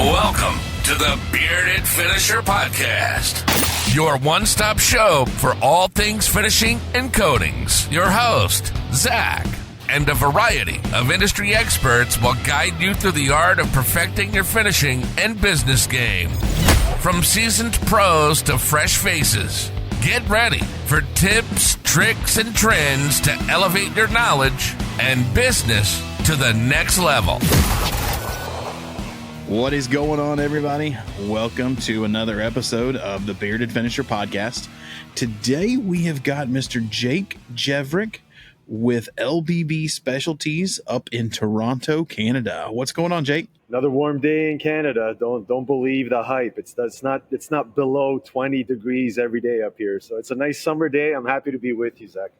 Welcome to the Bearded Finisher Podcast, your one-stop show for all things finishing and coatings. Your host, Zach, and a variety of industry experts will guide you through the art of perfecting your finishing and business game. From seasoned pros to fresh faces, get ready for tips, tricks, and trends to elevate your knowledge and business to the next level. What is going on, everybody? Welcome to another episode of the Bearded Finisher Podcast. Today we have got Mr. Jake Jevrick with LBB Specialties up in Toronto, Canada. What's going on, Jake? Another warm day in Canada. Don't believe the hype. It's not below 20 degrees every day up here. So it's a nice summer day. I'm happy to be with you, Zach.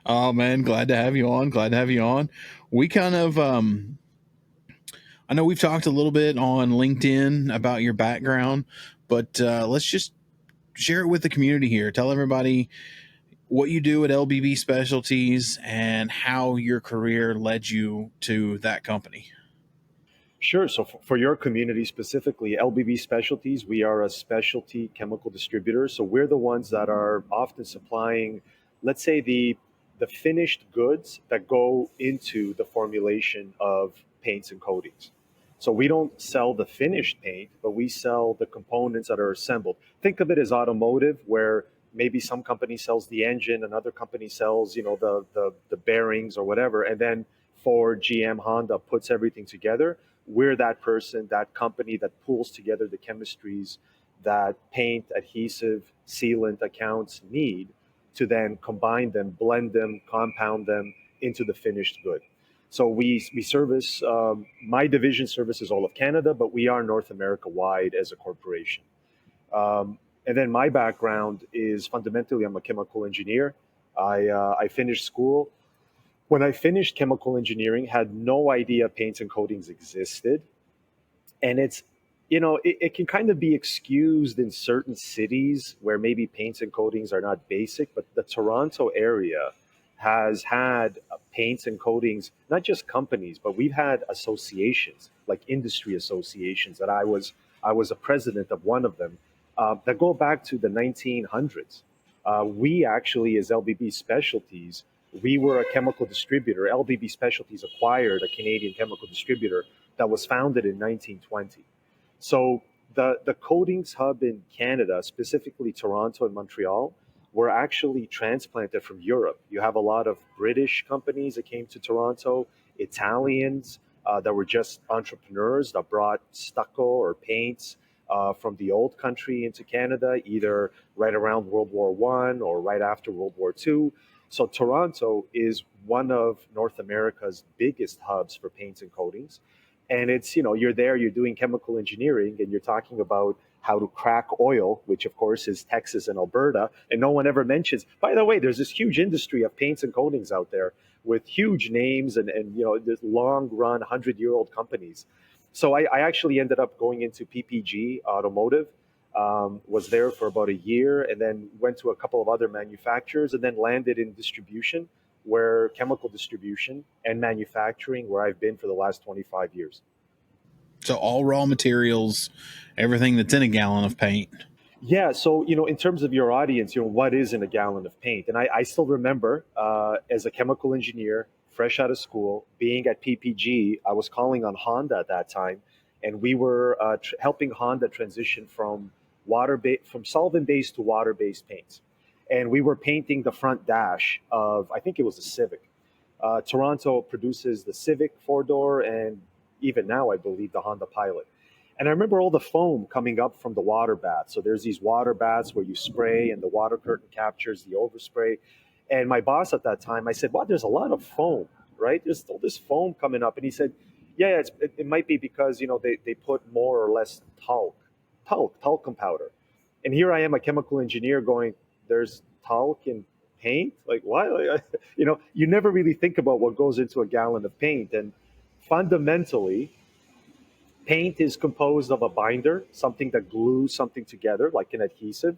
Oh man, glad to have you on. We kind of I know we've talked a little bit on LinkedIn about your background, but let's just share it with the community here. Tell everybody what you do at LBB Specialties and how your career led you to that company. Sure. So for your community specifically, LBB Specialties, we are a specialty chemical distributor. So we're the ones that are often supplying, let's say, the finished goods that go into the formulation of paints and coatings. So we don't sell the finished paint, but we sell the components that are assembled. Think of it as automotive, where maybe some company sells the engine, another company sells, the bearings or whatever, and then Ford, GM, Honda puts everything together. We're that person, that company that pulls together the chemistries that paint, adhesive, sealant accounts need to then combine them, blend them, compound them into the finished good. So we service, my division services all of Canada, but we are North America wide as a corporation. And then my background is fundamentally, I'm a chemical engineer. I finished school. When I finished chemical engineering, had no idea paints and coatings existed. And it can kind of be excused in certain cities where maybe paints and coatings are not basic, but the Toronto area has had paints and coatings, not just companies, but we've had associations, like industry associations, that I was a president of one of them, that go back to the 1900s. We actually, as LBB Specialties, we were a chemical distributor. LBB Specialties acquired a Canadian chemical distributor that was founded in 1920. So the coatings hub in Canada, specifically Toronto and Montreal, were actually transplanted from Europe. You have a lot of British companies that came to Toronto, Italians that were just entrepreneurs that brought stucco or paints from the old country into Canada, either right around World War I or right after World War II. So Toronto is one of North America's biggest hubs for paints and coatings. And it's, you're there, you're doing chemical engineering, and you're talking about how to crack oil, which of course is Texas and Alberta. And no one ever mentions, by the way, there's this huge industry of paints and coatings out there with huge names and this long run 100-year-old companies. So I actually ended up going into PPG Automotive, was there for about a year, and then went to a couple of other manufacturers, and then landed in distribution, where chemical distribution and manufacturing, where I've been for the last 25 years. So all raw materials, everything that's in a gallon of paint. Yeah. So, in terms of your audience, what is in a gallon of paint? And I still remember as a chemical engineer, fresh out of school, being at PPG, I was calling on Honda at that time. And we were helping Honda transition from solvent-based to water-based paints. And we were painting the front dash of, I think it was a Civic. Toronto produces the Civic 4-door, and even now, I believe, the Honda Pilot. And I remember all the foam coming up from the water bath. So there's these water baths where you spray and the water curtain captures the overspray. And my boss at that time, I said, wow, there's a lot of foam, right? There's all this foam coming up. And he said, yeah, it might be because, they put more or less talcum powder. And here I am, a chemical engineer, going, there's talc in paint? Like, why? You never really think about what goes into a gallon of paint. And fundamentally, paint is composed of a binder, something that glues something together, like an adhesive.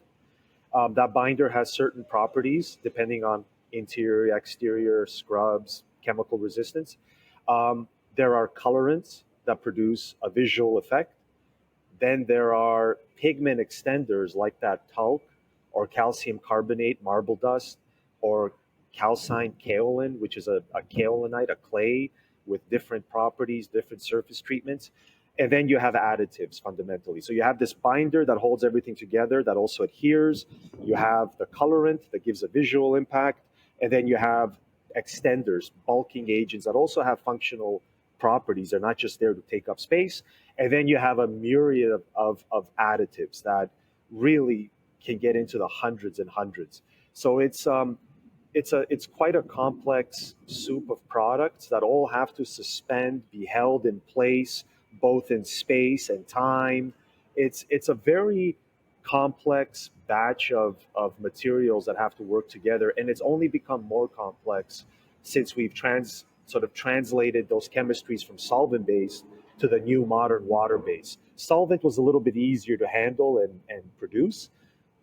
That binder has certain properties depending on interior, exterior, scrubs, chemical resistance. There are colorants that produce a visual effect. Then there are pigment extenders like that talc or calcium carbonate marble dust or calcined kaolin, which is a kaolinite, a clay with different properties, different surface treatments. And then you have additives fundamentally. So you have this binder that holds everything together that also adheres. You have the colorant that gives a visual impact. And then you have extenders, bulking agents that also have functional properties. They're not just there to take up space. And then you have a myriad of additives that really can get into the hundreds and hundreds. So it's quite a complex soup of products that all have to suspend, be held in place, both in space and time. It's a very complex batch of materials that have to work together, and it's only become more complex since we've sort of translated those chemistries from solvent-based to the new modern water-based. Solvent was a little bit easier to handle and produce.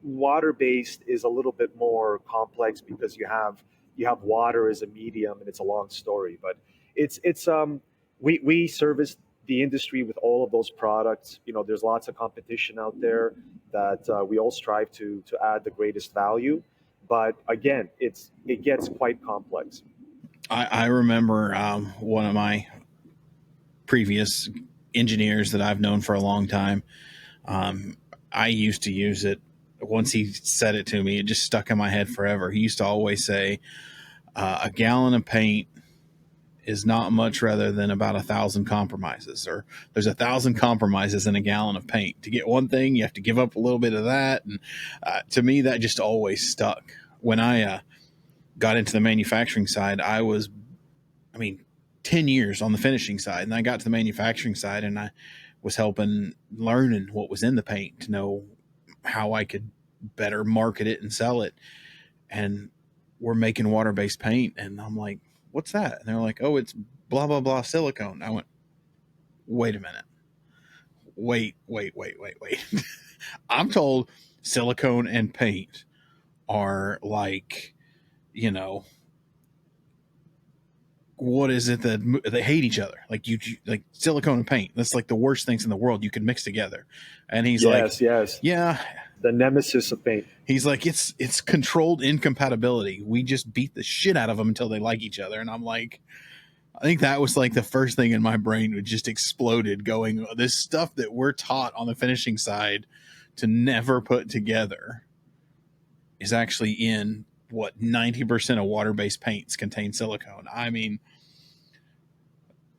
Water-based is a little bit more complex because you have water as a medium, and it's a long story. But we service the industry with all of those products. There's lots of competition out there that we all strive to add the greatest value. But again, it gets quite complex. I remember one of my previous engineers that I've known for a long time. I used to use it. Once he said it to me, it just stuck in my head forever. He used to always say, a gallon of paint is not much rather than about 1,000 compromises, or there's 1,000 compromises in a gallon of paint. To get one thing, you have to give up a little bit of that. And to me, that just always stuck. When I got into the manufacturing side, I was, 10 years on the finishing side, and I got to the manufacturing side, and I was learning what was in the paint to know how I could better market it and sell it. And we're making water-based paint, and I'm like, what's that? And they're like, oh, it's blah, blah, blah silicone. I went, wait a minute. Wait. I'm told silicone and paint are like, what is it that they hate each other? Like like silicone and paint. That's like the worst things in the world you could mix together. And he's yes, yeah, the nemesis of paint. He's like, it's controlled incompatibility. We just beat the shit out of them until they like each other. And I'm like, I think that was like the first thing in my brain that just exploded, going, this stuff that we're taught on the finishing side to never put together is actually in what 90% of water-based paints contain silicone.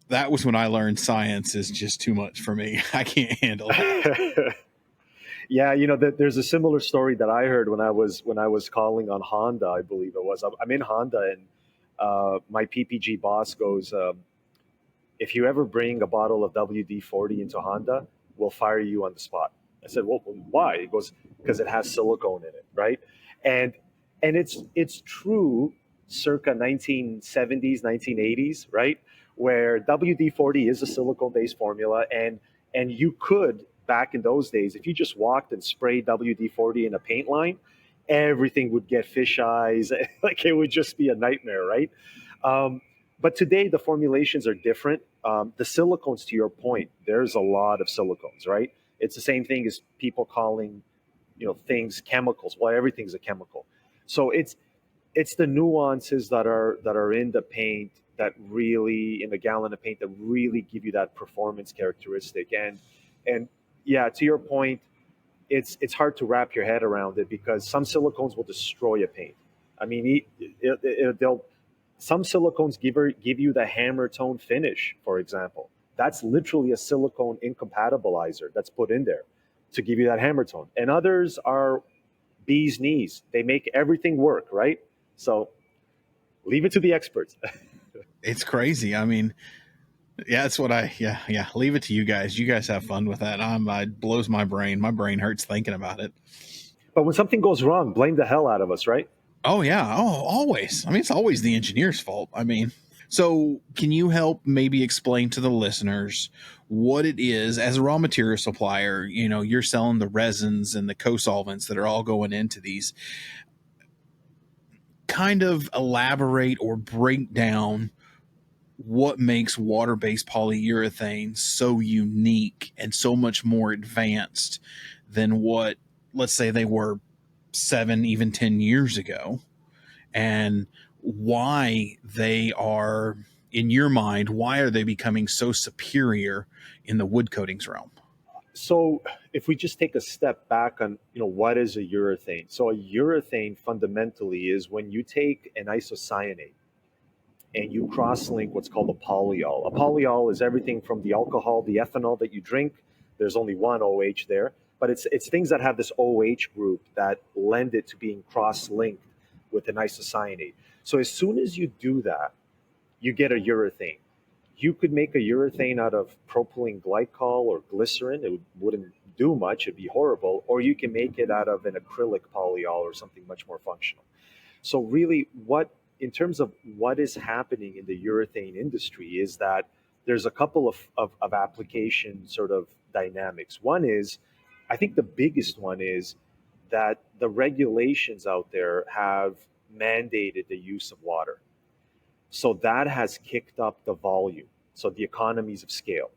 That was when I learned science is just too much for me. I can't handle it. Yeah, there's a similar story that I heard when I was calling on Honda, I believe it was. I'm in Honda, and my PPG boss goes, if you ever bring a bottle of WD-40 into Honda, we'll fire you on the spot. I said, well, why? He goes, because it has silicone in it, right? And it's true circa 1970s, 1980s, right? Where WD-40 is a silicone-based formula, and you could, back in those days, if you just walked and sprayed WD-40 in a paint line, everything would get fish eyes. Like, it would just be a nightmare, right? But today the formulations are different. The silicones, to your point, there's a lot of silicones, right? It's the same thing as people calling, things chemicals. Well, everything's a chemical. So it's the nuances that are in the paint that really, in a gallon of paint, that really give you that performance characteristic. And yeah, to your point, it's hard to wrap your head around it because some silicones will destroy a paint. Some silicones give you the hammer tone finish, for example. That's literally a silicone incompatibilizer that's put in there to give you that hammer tone. And others are bee's knees. They make everything work, right? So leave it to the experts. It's crazy. Yeah, that's what leave it to you guys. You guys have fun with that. It blows my brain. My brain hurts thinking about it. But when something goes wrong, blame the hell out of us, right? Oh, yeah. Oh, always. It's always the engineer's fault. So can you help maybe explain to the listeners what it is as a raw material supplier? You're selling the resins and the co-solvents that are all going into these. Kind of elaborate or break down what makes water-based polyurethane so unique and so much more advanced than what, let's say, they were 7, even 10 years ago, and why they are, in your mind, why are they becoming so superior in the wood coatings realm? So if we just take a step back on, what is a urethane? So a urethane fundamentally is when you take an isocyanate and you cross-link what's called a polyol. A polyol is everything from the alcohol, the ethanol that you drink. There's only one OH there, but it's things that have this OH group that lend it to being cross-linked with an isocyanate. So as soon as you do that, you get a urethane. You could make a urethane out of propylene glycol or glycerin. It wouldn't do much. It'd be horrible. Or you can make it out of an acrylic polyol or something much more functional. So really, in terms of what is happening in the urethane industry is that there's a couple of application sort of dynamics. One is, I think the biggest one is that the regulations out there have mandated the use of water. So that has kicked up the volume, so the economies of scale.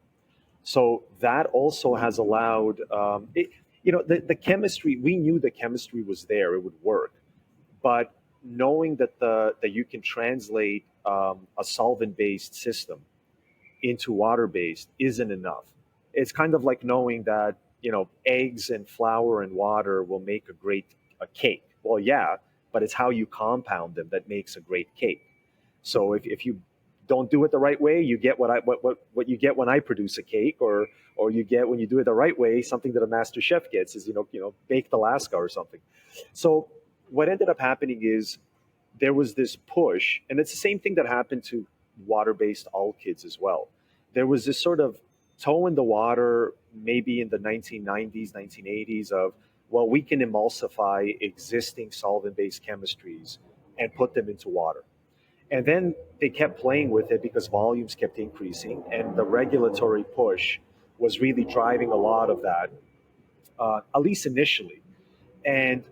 So that also has allowed, the chemistry, we knew the chemistry was there, it would work. But knowing that you can translate a solvent-based system into water-based isn't enough. It's kind of like knowing that, eggs and flour and water will make a cake. Well, yeah, but it's how you compound them that makes a great cake. So if you don't do it the right way, you get what you get when I produce a cake, or you get when you do it the right way, something that a master chef gets is baked Alaska or something. So what ended up happening is there was this push, and it's the same thing that happened to water-based alkyds as well. There was this sort of toe in the water, maybe in the 1990s, 1980s, of, well, we can emulsify existing solvent-based chemistries and put them into water. And then they kept playing with it because volumes kept increasing, and the regulatory push was really driving a lot of that, at least initially. And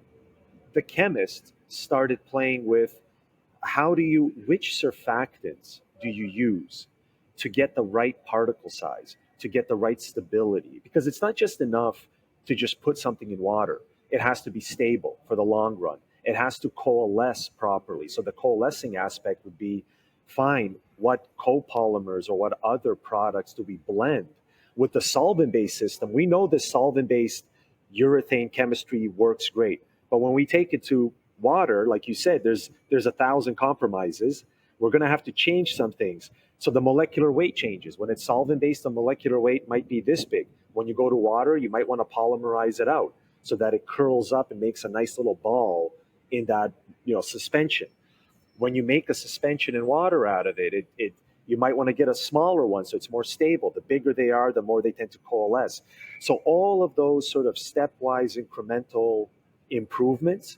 the chemists started playing with which surfactants do you use to get the right particle size, to get the right stability? Because it's not just enough to just put something in water. It has to be stable for the long run. It has to coalesce properly. So the coalescing aspect would be, fine, what copolymers or what other products do we blend? With the solvent-based system, we know the solvent-based urethane chemistry works great. But when we take it to water, like you said, there's 1,000 compromises. We're going to have to change some things. So the molecular weight changes. When it's solvent-based, the molecular weight might be this big. When you go to water, you might want to polymerize it out so that it curls up and makes a nice little ball in that suspension. When you make a suspension in water out of it, you might want to get a smaller one so it's more stable. The bigger they are, the more they tend to coalesce. So all of those sort of stepwise incremental improvements,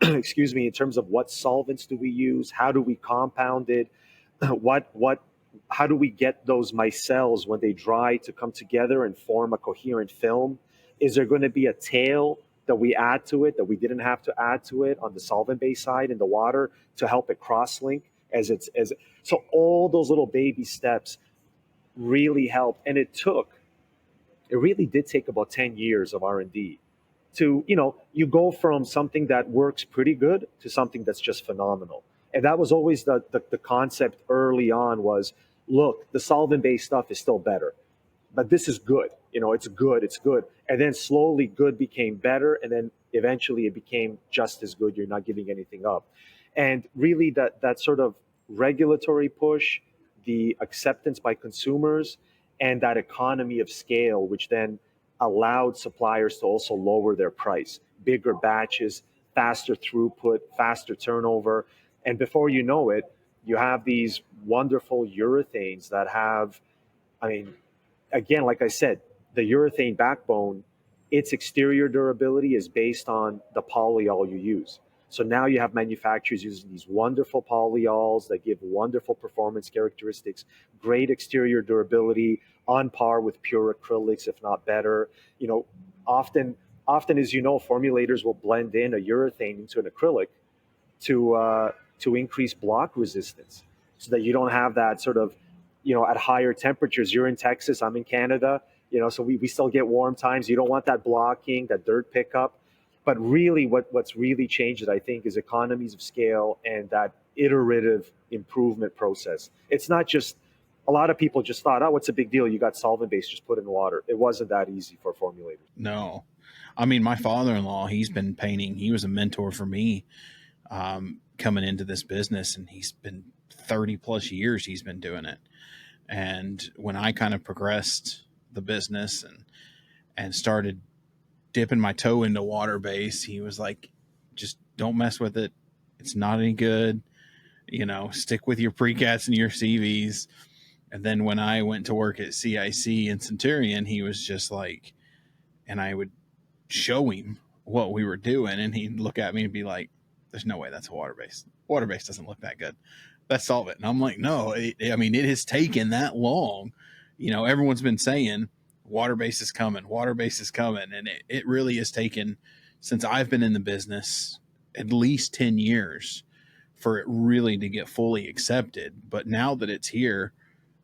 excuse me, in terms of what solvents do we use, how do we compound it, how do we get those micelles when they dry to come together and form a coherent film? Is there going to be a tail that we add to it that we didn't have to add to it on the solvent-based side in the water to help it cross-link so all those little baby steps really helped, and it really did take about 10 years of R&D to, you go from something that works pretty good to something that's just phenomenal. And that was always the concept early on was, look, the solvent-based stuff is still better, but this is good. It's good. And then slowly good became better, and then eventually it became just as good. You're not giving anything up. And really that sort of regulatory push, the acceptance by consumers, and that economy of scale, which then allowed suppliers to also lower their price, bigger batches, faster throughput, faster turnover. And before you know it, you have these wonderful urethanes that have, again, like I said, the urethane backbone, its exterior durability is based on the polyol you use. So now you have manufacturers using these wonderful polyols that give wonderful performance characteristics, great exterior durability, on par with pure acrylics, if not better. Often, as you know, formulators will blend in a urethane into an acrylic to increase block resistance, so that you don't have that sort of at higher temperatures. You're in Texas, I'm in Canada, so we still get warm times. You don't want that blocking, that dirt pickup. But really, what's really changed, I think, is economies of scale and that iterative improvement process. It's not just, a lot of people just thought, oh, what's a big deal? You got solvent base, just put in water. It wasn't that easy for formulators. No. I mean, my father-in-law, he's been painting. He was a mentor for me coming into this business, and he's been 30 plus years he's been doing it. And when I kind of progressed the business and started dipping my toe into water base, he was like, just don't mess with it. It's not any good. Stick with your precats and your CVs. And then when I went to work at CIC and Centurion, he was just like, and I would show him what we were doing, and he'd look at me and be like, there's no way that's a water base. Water base doesn't look that good. That's solvent. And I'm like, no, it has taken that long. Everyone's been saying water base is coming, water base is coming. And it really has taken, since I've been in the business, at least 10 years for it really to get fully accepted. But now that it's here,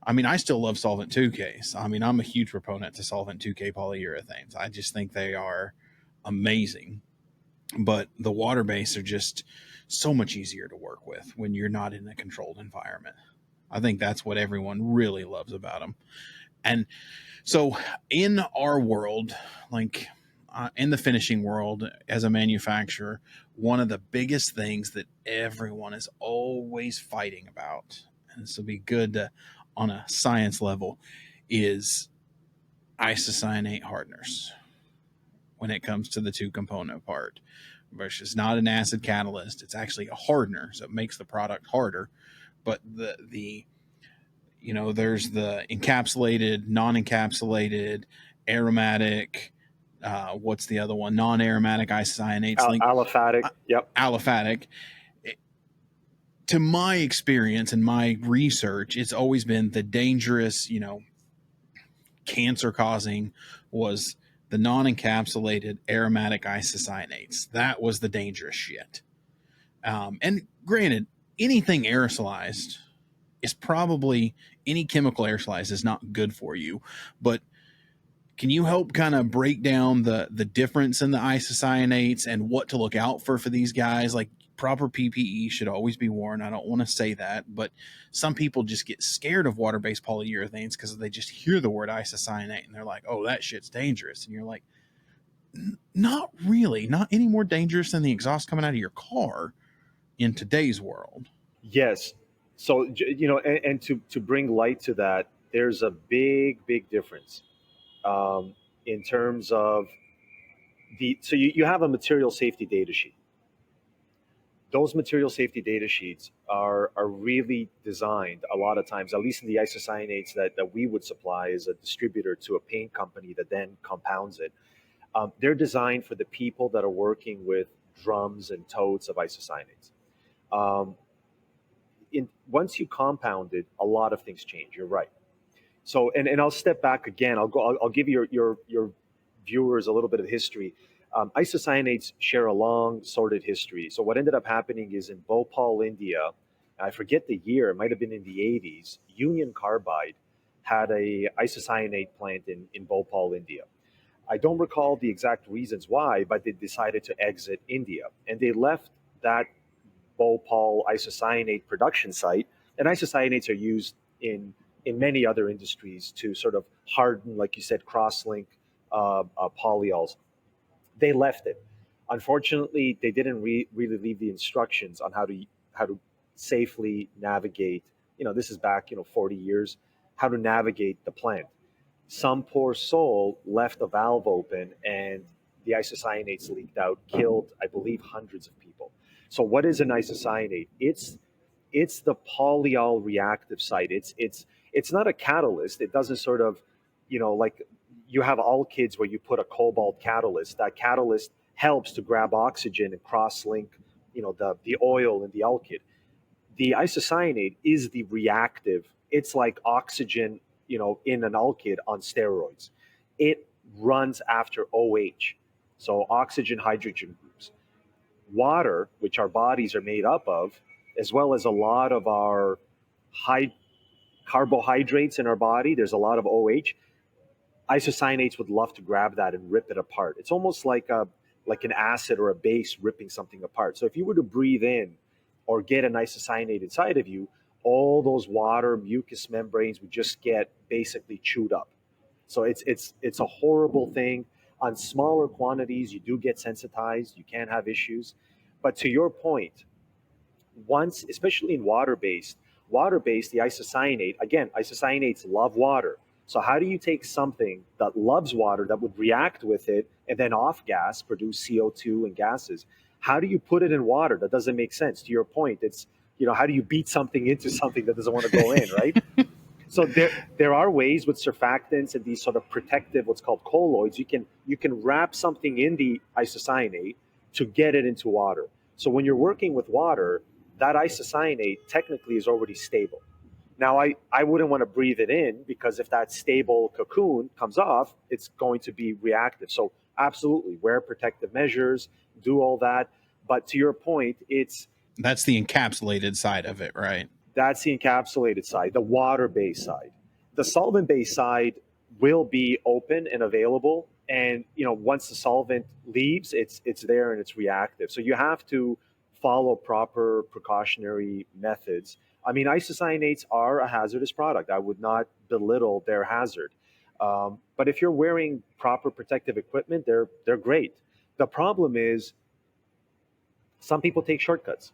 I still love solvent 2Ks. I'm a huge proponent to solvent 2K polyurethanes. I just think they are amazing. But the water base are just so much easier to work with when you're not in a controlled environment. I think that's what everyone really loves about them. And so in our world, like in the finishing world as a manufacturer, one of the biggest things that everyone is always fighting about, and this will be good to, on a science level, is isocyanate hardeners when it comes to the two component part, which is not an acid catalyst. It's actually a hardener. So it makes the product harder. But there's the encapsulated, non-encapsulated, aromatic, what's the other one? Non-aromatic isocyanates. Aliphatic. Yep. Aliphatic. To my experience and my research, it's always been the dangerous, cancer causing was the non-encapsulated aromatic isocyanates. That was the dangerous shit. And granted, anything aerosolized is probably, any chemical aerosolized is not good for you. But can you help kind of break down the difference in the isocyanates and what to look out for these guys? Like, proper PPE should always be worn. I don't want to say that, but some people just get scared of water-based polyurethanes because they just hear the word isocyanate and they're like, oh, that shit's dangerous. And you're like, not really, not any more dangerous than the exhaust coming out of your car in today's world. Yes. So, and to bring light to that, there's a big difference in terms of so you have a material safety data sheet. Those material safety data sheets are really designed a lot of times, at least in the isocyanates that we would supply as a distributor to a paint company that then compounds it. They're designed for the people that are working with drums and totes of isocyanates. Once you compound it, a lot of things change. You're right. So, and I'll step back again. I'll give your viewers a little bit of history. Isocyanates share a long, sordid history. So what ended up happening is in Bhopal, India, I forget the year, it might have been in the 80s, Union Carbide had a isocyanate plant in Bhopal, India. I don't recall the exact reasons why, but they decided to exit India. And they left that Bhopal isocyanate production site. And isocyanates are used in many other industries to sort of harden, like you said, cross-link polyols. They left it. Unfortunately, they didn't really leave the instructions on how to safely navigate. This is back 40 years. How to navigate the plant. Some poor soul left a valve open, and the isocyanates leaked out, killed, I believe, hundreds of people. So, what is an isocyanate? It's the polyol reactive site. It's not a catalyst. It doesn't sort of, like you have alkyds where you put a cobalt catalyst. That catalyst helps to grab oxygen and cross-link, the oil in the alkyd. The isocyanate is the reactive. It's like oxygen, in an alkyd on steroids. It runs after OH, so oxygen hydrogen groups. Water, which our bodies are made up of, as well as a lot of our carbohydrates in our body. There's a lot of OH. Isocyanates would love to grab that and rip it apart. It's almost like an acid or a base ripping something apart. So if you were to breathe in or get an isocyanate inside of you, all those water mucous membranes would just get basically chewed up. So it's a horrible thing. On smaller quantities, you do get sensitized. You can have issues. But to your point, once, especially in water-based, the isocyanate, again, isocyanates love water. So how do you take something that loves water that would react with it and then off gas, produce CO2 and gases? How do you put it in water? That doesn't make sense. To your point, it's, how do you beat something into something that doesn't want to go in, right? So there are ways with surfactants and these sort of protective, what's called colloids. You can wrap something in the isocyanate to get it into water. So when you're working with water, that isocyanate technically is already stable. Now, I wouldn't want to breathe it in, because if that stable cocoon comes off, it's going to be reactive. So absolutely, wear protective measures, do all that. But to your point, that's the encapsulated side of it, right? That's the encapsulated side, the water-based side. The solvent-based side will be open and available. And once the solvent leaves, it's there and it's reactive. So you have to follow proper precautionary methods. I mean, isocyanates are a hazardous product. I would not belittle their hazard. But if you're wearing proper protective equipment, they're great. The problem is some people take shortcuts.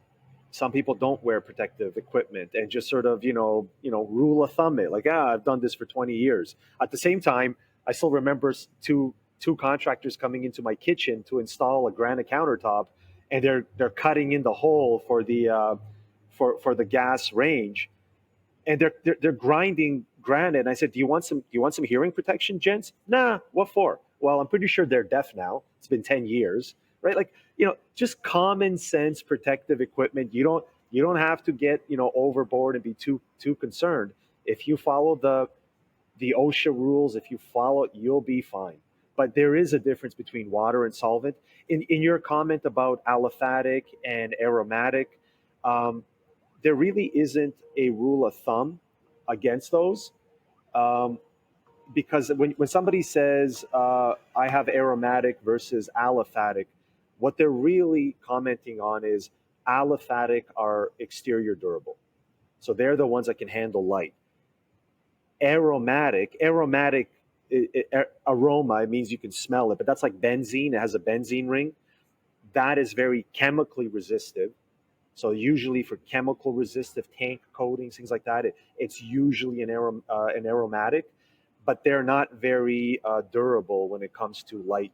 Some people don't wear protective equipment and just sort of, rule of thumb it. Like, I've done this for 20 years. At the same time, I still remember two contractors coming into my kitchen to install a granite countertop, and they're cutting in the hole for the for the gas range, and they're grinding granite. And I said, do you want some hearing protection, gents? Nah, what for? Well, I'm pretty sure they're deaf now. It's been 10 years, right? Like, just common sense protective equipment. You don't have to get overboard and be too concerned. If you follow the OSHA rules, if you follow it, you'll be fine. But there is a difference between water and solvent. In your comment about aliphatic and aromatic, there really isn't a rule of thumb against those. Because when somebody says, I have aromatic versus aliphatic, what they're really commenting on is aliphatic are exterior durable. So they're the ones that can handle light. Aromatic aroma, it means you can smell it, but that's like benzene. It has a benzene ring. That is very chemically resistive. So usually for chemical resistive tank coatings, things like that, it's usually an aromatic, but they're not very durable when it comes to light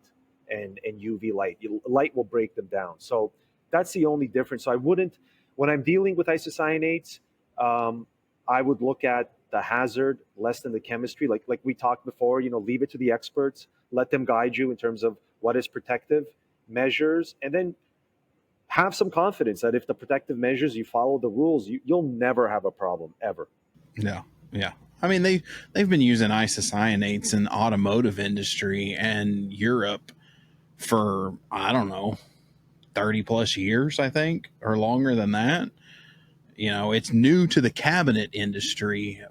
and UV light. Light will break them down. So that's the only difference. So I wouldn't, when I'm dealing with isocyanates, I would look at the hazard less than the chemistry. Like we talked before, leave it to the experts, let them guide you in terms of what is protective measures, and then have some confidence that if the protective measures, you follow the rules, you'll never have a problem, ever. Yeah. I mean, they've been using isocyanates in the automotive industry and Europe for, I don't know, 30 plus years, I think, or longer than that. It's new to the cabinet industry,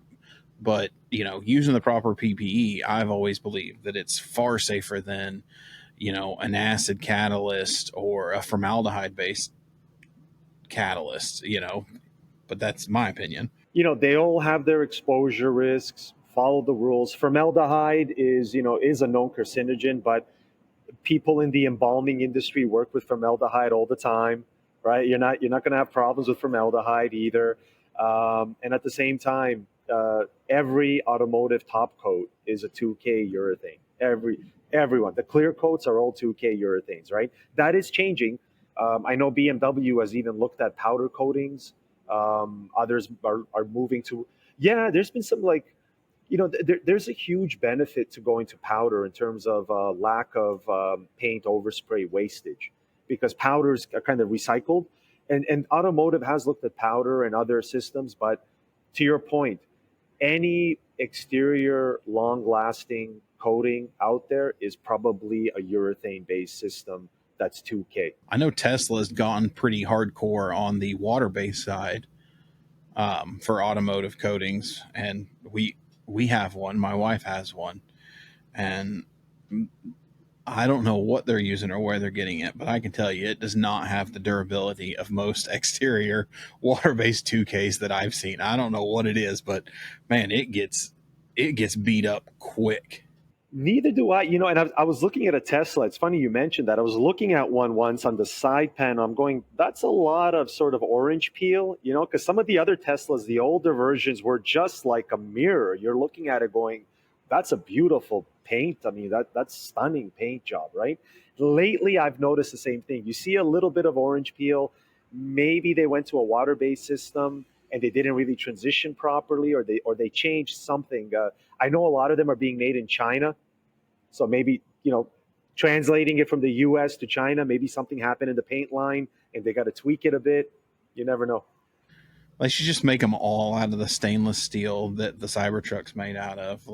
but, using the proper PPE, I've always believed that it's far safer than, an acid catalyst or a formaldehyde based catalyst, but that's my opinion. They all have their exposure risks. Follow the rules. Formaldehyde is a known carcinogen, but people in the embalming industry work with formaldehyde all the time, right? You're not going to have problems with formaldehyde either. And at the same time, every automotive top coat is a 2K urethane. Everyone. The clear coats are all 2K urethanes, right? That is changing. I know BMW has even looked at powder coatings. Others are moving to, there's been some there's a huge benefit to going to powder in terms of lack of paint overspray wastage, because powders are kind of recycled, and automotive has looked at powder and other systems. But to your point, any exterior long-lasting coating out there is probably a urethane-based system that's 2K. I know Tesla's gone pretty hardcore on the water-based side. for automotive coatings, and we have one. My wife has one, and I don't know what they're using or where they're getting it, but I can tell you it does not have the durability of most exterior water-based 2Ks that I've seen. I don't know what it is, but man, it gets beat up quick. Neither do I. And I was looking at a Tesla. It's funny you mentioned that. I was looking at one once on the side panel. I'm going, that's a lot of sort of orange peel, because some of the other Teslas, the older versions, were just like a mirror. You're looking at it going, that's a beautiful paint. I mean, that's stunning paint job, right? Lately, I've noticed the same thing. You see a little bit of orange peel. Maybe they went to a water-based system and they didn't really transition properly, or they changed something. I know a lot of them are being made in China. So maybe, translating it from the US to China, maybe something happened in the paint line and they got to tweak it a bit. You never know. They should just make them all out of the stainless steel that the Cybertruck's made out of.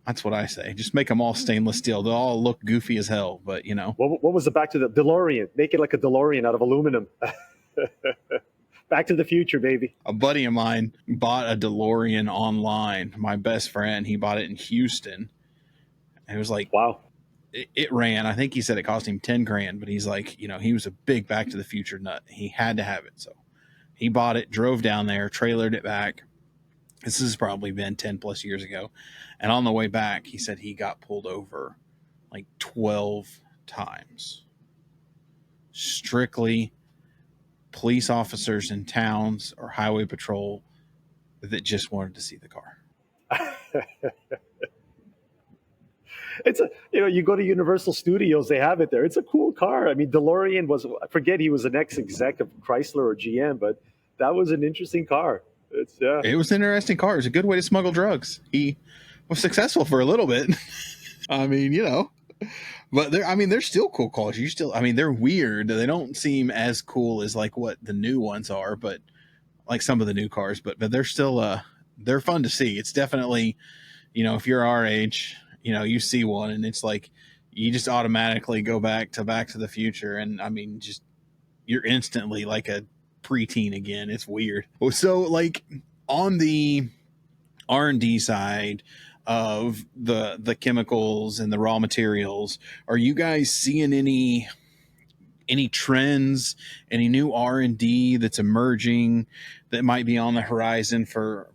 That's what I say. Just make them all stainless steel. They'll all look goofy as hell, but What was the back to the DeLorean? Make it like a DeLorean out of aluminum. Back to the future, baby. A buddy of mine bought a DeLorean online. My best friend, he bought it in Houston. It was like, wow. It ran. I think he said it cost him 10 grand, but he's like, he was a big Back to the Future nut. He had to have it. So he bought it, drove down there, trailered it back. This has probably been 10 plus years ago. And on the way back, he said he got pulled over like 12 times. Strictly police officers in towns or highway patrol that just wanted to see the car. It's you go to Universal Studios, they have it there. It's a cool car. I mean, DeLorean I forget he was an ex-exec of Chrysler or GM, but that was an interesting car. It was an interesting car. It was a good way to smuggle drugs. He was successful for a little bit. I mean, but they're still cool cars. They're weird. They don't seem as cool as like what the new ones are, but like some of the new cars, but they're still, they're fun to see. It's definitely, if you're our age, you see one and it's like, you just automatically go back to the Future. And I mean, just, you're instantly like a preteen again. It's weird. So like on the R&D side of the chemicals and the raw materials, are you guys seeing any trends, any new R&D that's emerging that might be on the horizon for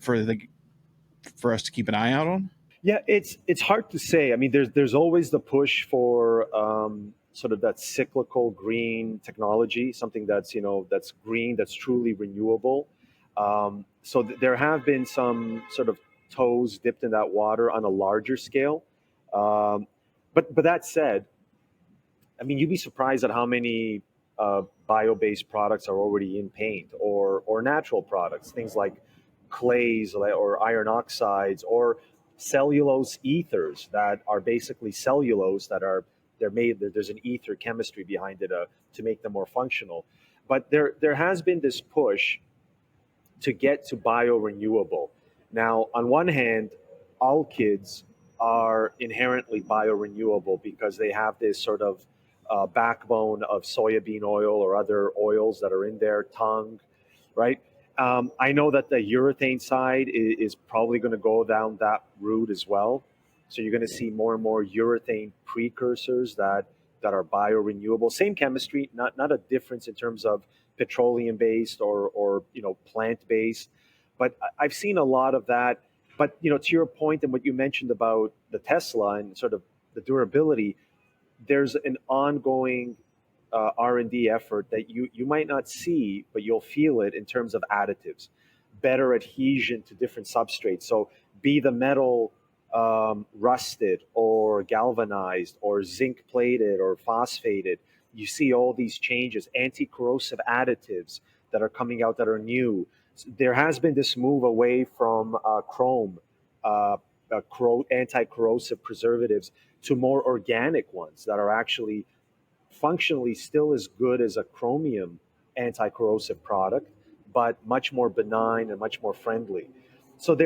us to keep an eye out on? Yeah, it's hard to say. I mean, there's always the push for sort of that cyclical green technology, something that's that's green, that's truly renewable. So there have been some sort of toes dipped in that water on a larger scale. But that said, I mean, you'd be surprised at how many bio-based products are already in paint, or natural products, things like clays or iron oxides or cellulose ethers that are basically cellulose they're made. There's an ether chemistry behind it to make them more functional. But there has been this push to get to biorenewable. Now, on one hand, alkyds are inherently biorenewable because they have this sort of backbone of soybean oil or other oils that are in their tongue, right? I know that the urethane side is probably going to go down that route as well. So you're going to see more and more urethane precursors that are biorenewable. Same chemistry, not a difference in terms of petroleum based or plant based. But I've seen a lot of that. But to your point and what you mentioned about the Tesla and sort of the durability, there's an ongoing R&D effort that you might not see, but you'll feel it in terms of additives, better adhesion to different substrates. So be the metal rusted or galvanized or zinc plated or phosphated. You see all these changes, anti-corrosive additives that are coming out that are new. There has been this move away from chrome, anti-corrosive preservatives, to more organic ones that are actually functionally still as good as a chromium anti-corrosive product, but much more benign and much more friendly. So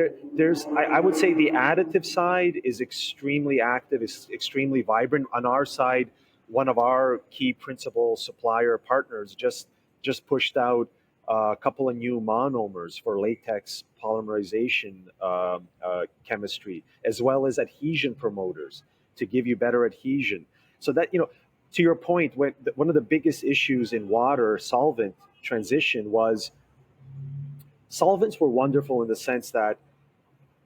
I would say the additive side is extremely active, is extremely vibrant. On our side, one of our key principal supplier partners just pushed out a couple of new monomers for latex polymerization chemistry, as well as adhesion promoters to give you better adhesion. So that, to your point, one of the biggest issues in water solvent transition was solvents were wonderful in the sense that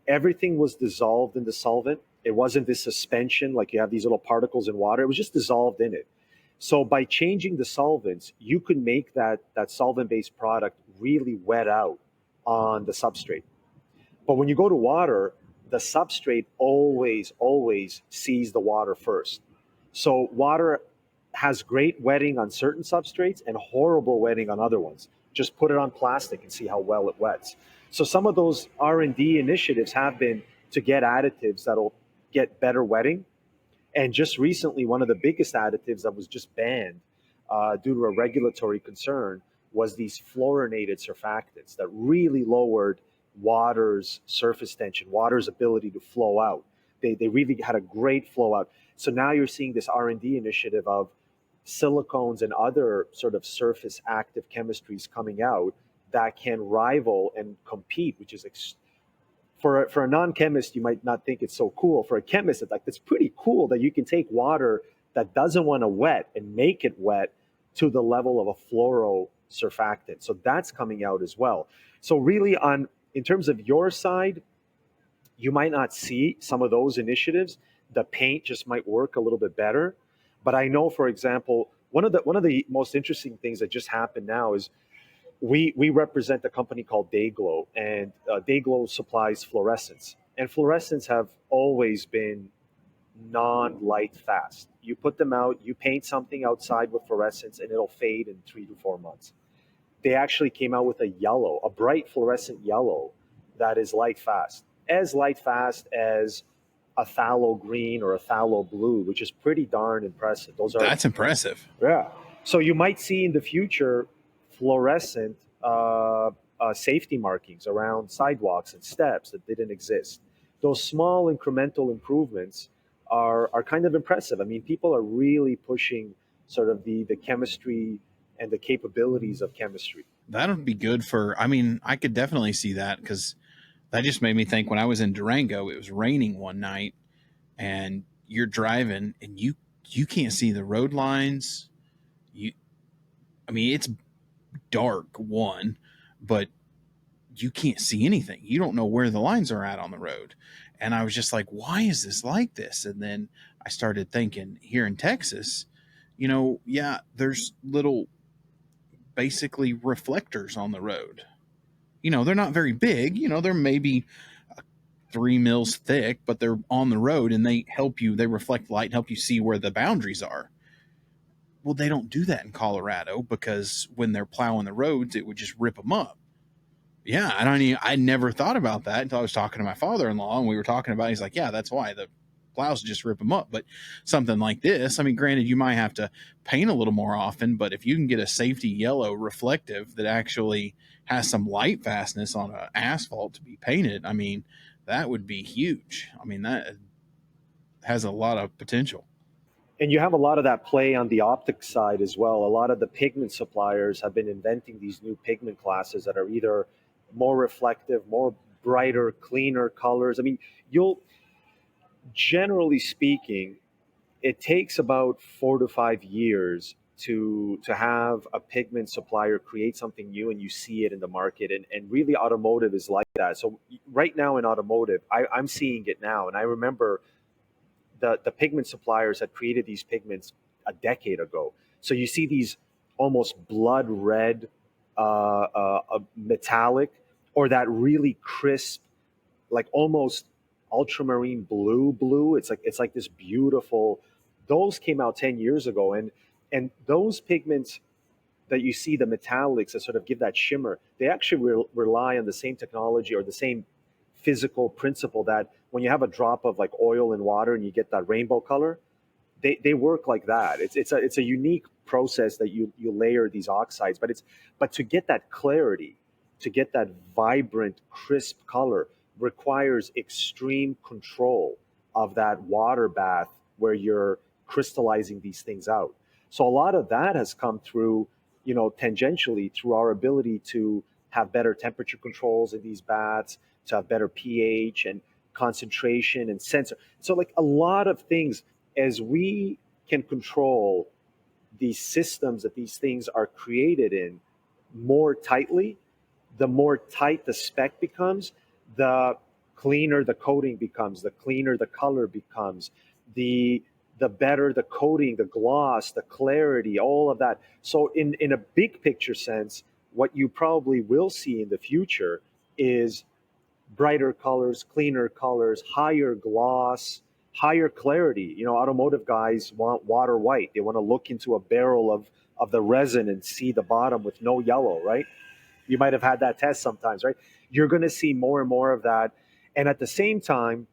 everything was dissolved in the solvent. It wasn't this suspension like you have these little particles in water. It was just dissolved in it. So by changing the solvents, you could make that solvent-based product really wet out on the substrate. But when you go to water, the substrate always sees the water first. So water has great wetting on certain substrates and horrible wetting on other ones. Just put it on plastic and see how well it wets. So some of those R&D initiatives have been to get additives that'll get better wetting. And just recently, one of the biggest additives that was just banned due to a regulatory concern was these fluorinated surfactants that really lowered water's surface tension, water's ability to flow out. They really had a great flow out. So now you're seeing this R&D initiative of silicones and other sort of surface active chemistries coming out that can rival and compete, which is for a non-chemist, you might not think it's so cool. For a chemist, it's pretty cool that you can take water that doesn't want to wet and make it wet to the level of a fluorosurfactant. So that's coming out as well. So really, in terms of your side, you might not see some of those initiatives. The paint just might work a little bit better. But I know, for example, one of the most interesting things that just happened now is we represent a company called Dayglow, and Dayglow supplies fluorescents. And fluorescents have always been non-light fast. You put them out, you paint something outside with fluorescents, and it'll fade in 3 to 4 months. They actually came out with a bright fluorescent yellow that is light fast as a phthalo green or a phthalo blue, which is pretty darn impressive. That's impressive. Yeah. So you might see in the future fluorescent safety markings around sidewalks and steps that didn't exist. Those small incremental improvements are kind of impressive. I mean, people are really pushing sort of the chemistry and the capabilities of chemistry. That would be good I could definitely see that, because that just made me think when I was in Durango, it was raining one night and you're driving and you can't see the road lines. It's dark, but you can't see anything. You don't know where the lines are at on the road. And I was just like, why is this like this? And then I started thinking, here in Texas, there's little basically reflectors on the road. They're not very big. They're maybe 3 mils thick, but they're on the road and they reflect light and help you see where the boundaries are. Well, they don't do that in Colorado, because when they're plowing the roads, it would just rip them up. Yeah, I never thought about that until I was talking to my father-in-law, and we were talking about it. He's like, yeah, that's why the plows just rip them up. But something like this, granted, you might have to paint a little more often, but if you can get a safety yellow reflective that actually has some light fastness on an asphalt to be painted, that would be huge. That has a lot of potential. And you have a lot of that play on the optic side as well. A lot of the pigment suppliers have been inventing these new pigment classes that are either more reflective, more brighter, cleaner colors. Generally speaking, it takes about 4 to 5 years to have a pigment supplier create something new and you see it in the market. And really automotive is like that. So right now in automotive, I'm seeing it now. And I remember the pigment suppliers had created these pigments a decade ago. So you see these almost blood red metallic, or that really crisp, like almost ultramarine blue. It's like this beautiful. Those came out 10 years ago, and those pigments that you see, the metallics that sort of give that shimmer, they actually rely on the same technology or the same physical principle that when you have a drop of like oil in water and you get that rainbow color, they work like that. It's a unique process that you layer these oxides, but to get that clarity, to get that vibrant, crisp color requires extreme control of that water bath where you're crystallizing these things out. So a lot of that has come through, tangentially through our ability to have better temperature controls in these baths, to have better pH and concentration and sensor. So like a lot of things, as we can control these systems that these things are created in more tightly, the more tight the spec becomes, the cleaner the coating becomes, the cleaner the color becomes, the better the coating, the gloss, the clarity, all of that. So in a big picture sense, what you probably will see in the future is brighter colors, cleaner colors, higher gloss, higher clarity. Automotive guys want water white. They want to look into a barrel of the resin and see the bottom with no yellow, right? You might have had that test sometimes, right? You're going to see more and more of that. And at the same time,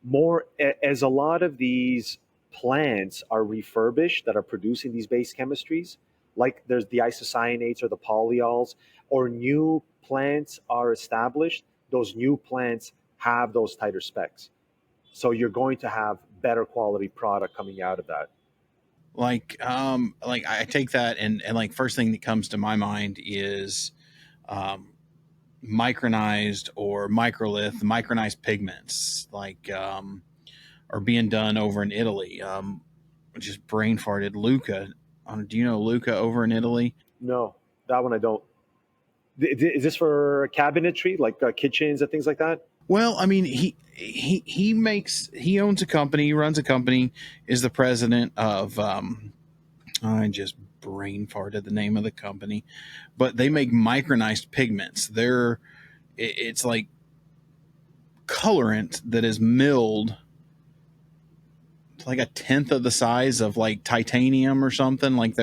more as a lot of these plants are refurbished that are producing these base chemistries, like there's the isocyanates or the polyols, or new plants are established, those new plants have those tighter specs. So you're going to have better quality product coming out of that. Like I take that and like first thing that comes to my mind is micronized or micronized pigments, like are being done over in Italy. Just brain farted. Luca, do you know Luca over in Italy? No, that one I don't. Is this for cabinetry, like kitchens and things like that? Well, I mean, he owns a company, he runs a company, is the president of I just brain farted the name of the company, but they make micronized pigments. It's like colorant that is milled to like a tenth of the size of like titanium or something. Like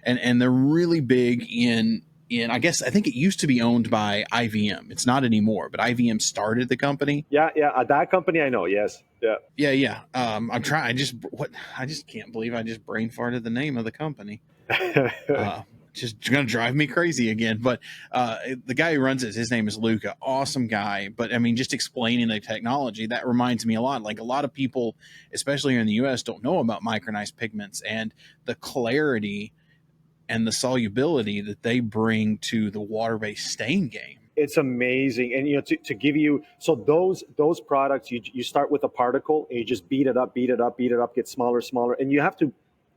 and they're really big in I think it used to be owned by IVM. It's not anymore, but IVM started the company. Yeah, that company I know. Yes, yeah. I'm trying. I just can't believe I just brain farted the name of the company. Just gonna drive me crazy again. But the guy who runs it, his name is Luca. Awesome guy. But I mean, just explaining the technology, that reminds me a lot. Like a lot of people, especially here in the US, don't know about micronized pigments and the clarity and the solubility that they bring to the water-based stain game. It's amazing. And to give you, so those products, you start with a particle and you just beat it up, get smaller, and you have to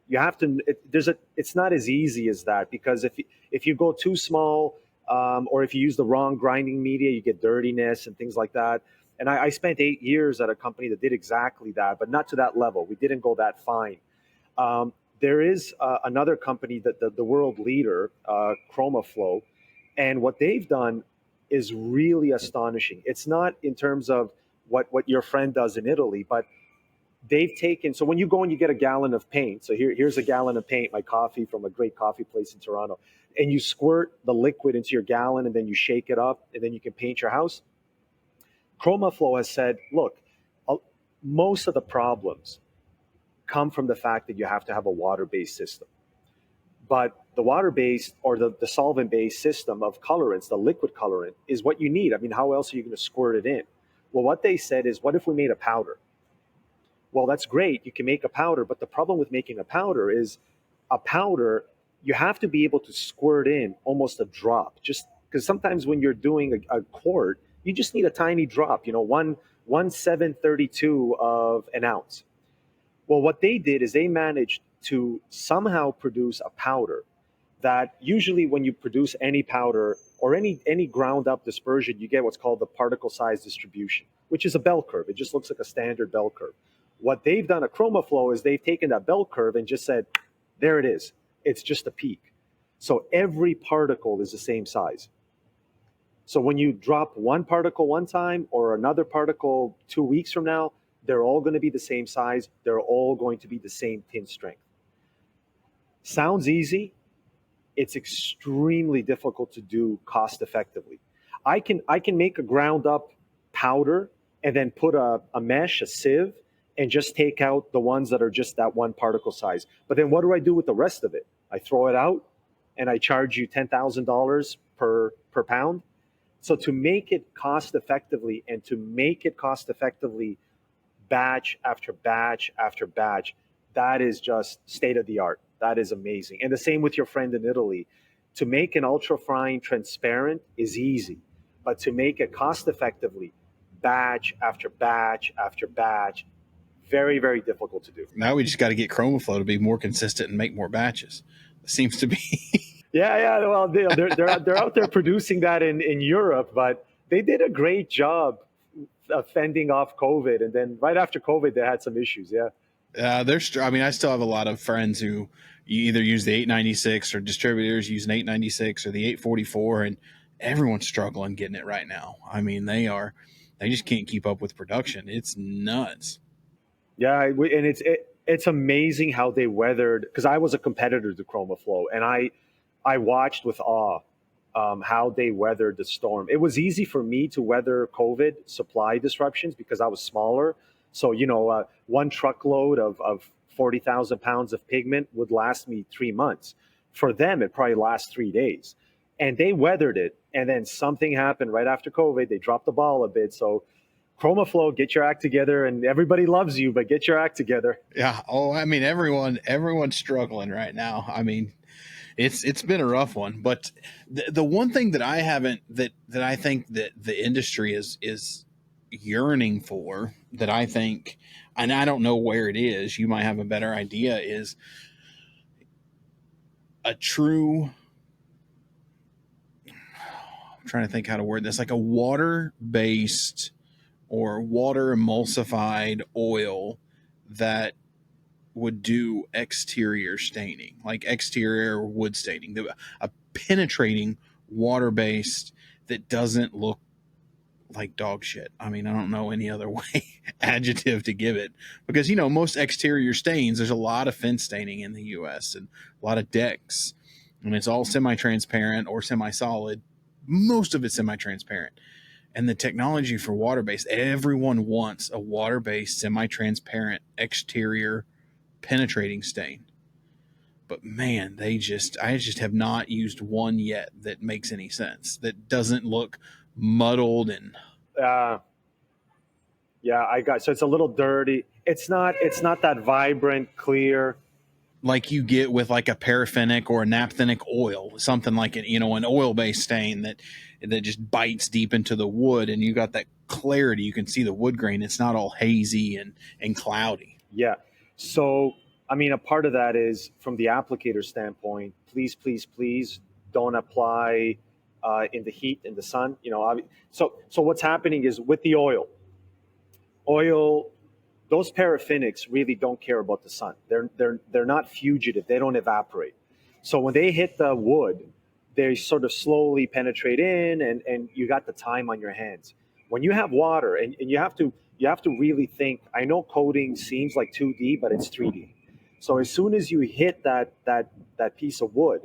it's not as easy as that, because if you go too small, or if you use the wrong grinding media, you get dirtiness and things like that. And I spent 8 years at a company that did exactly that, but not to that level. We didn't go that fine. There is another company, that the world leader, ChromaFlow, and what they've done is really astonishing. It's not in terms of what your friend does in Italy, but they've taken, so when you go and you get a gallon of paint, so here's a gallon of paint, my coffee from a great coffee place in Toronto, and you squirt the liquid into your gallon and then you shake it up and then you can paint your house. ChromaFlow has said, look, most of the problems come from the fact that you have to have a water-based system. But the water-based or the solvent-based system of colorants, the liquid colorant, is what you need. I mean, how else are you going to squirt it in? Well, what they said is, what if we made a powder? Well, that's great. You can make a powder, but the problem with making a powder is a powder, you have to be able to squirt in almost a drop, just because sometimes when you're doing a quart, you just need a tiny drop, 1/732 of an ounce. Well, what they did is they managed to somehow produce a powder that usually when you produce any powder or any ground up dispersion, you get what's called the particle size distribution, which is a bell curve. It just looks like a standard bell curve. What they've done at ChromaFlow is they've taken that bell curve and just said, there it is. It's just a peak. So every particle is the same size. So when you drop one particle one time or another particle 2 weeks from now, they're all going to be the same size. They're all going to be the same tint strength. Sounds easy. It's extremely difficult to do cost effectively. I can make a ground up powder and then put a mesh, a sieve, and just take out the ones that are just that one particle size. But then what do I do with the rest of it? I throw it out and I charge you $10,000 per pound. So to make it cost effectively batch after batch after batch, that is just state of the art. That is amazing. And the same with your friend in Italy. To make an ultrafine transparent is easy, but to make it cost effectively, batch after batch after batch, very, very difficult to do. Now we just got to get ChromaFlow to be more consistent and make more batches. It seems to be. Yeah, yeah. Well, they're out there producing that in Europe, but they did a great job of fending off COVID. And then right after COVID, they had some issues. Yeah. I mean, I still have a lot of friends who either use the 896 or distributors use an 896 or the 844, and everyone's struggling getting it right now. I mean, they just can't keep up with production. It's nuts. Yeah, and it's amazing how they weathered. Because I was a competitor to ChromaFlow, and I watched with awe how they weathered the storm. It was easy for me to weather COVID supply disruptions because I was smaller. So one truckload of 40,000 pounds of pigment would last me 3 months. For them, it probably lasts 3 days, and they weathered it. And then something happened right after COVID. They dropped the ball a bit. So ChromaFlow, get your act together, and everybody loves you, but get your act together. Yeah. Oh, I mean, everyone's struggling right now. I mean, it's been a rough one, but the one thing that I haven't that I think that the industry is yearning for, that I think, and I don't know where it is, you might have a better idea, is a true, I'm trying to think how to word this, like a water-based or water emulsified oil that would do exterior staining, like exterior wood staining, a penetrating water-based that doesn't look like dog shit. I mean, I don't know any other way adjective to give it, because most exterior stains, there's a lot of fence staining in the US and a lot of decks, and it's all semi-transparent or semi-solid. Most of it's semi-transparent. And the technology for water-based, everyone wants a water-based semi-transparent exterior penetrating stain. But man, I just have not used one yet that makes any sense, that doesn't look muddled and So it's a little dirty. It's not that vibrant, clear. like you get with like a paraffinic or a naphthenic oil, something like an oil-based stain that just bites deep into the wood, and you got that clarity. You can see the wood grain. It's not all hazy and cloudy. Yeah. So, I mean, a part of that is from the applicator standpoint, please, please, please don't apply in the heat, in the sun. So what's happening is with the oil, those paraffinics really don't care about the sun. They're not fugitive. They don't evaporate. So when they hit the wood, they sort of slowly penetrate in, and you got the time on your hands. When you have water, and you have to really think. I know coding seems like 2D, but it's 3D. So as soon as you hit that piece of wood,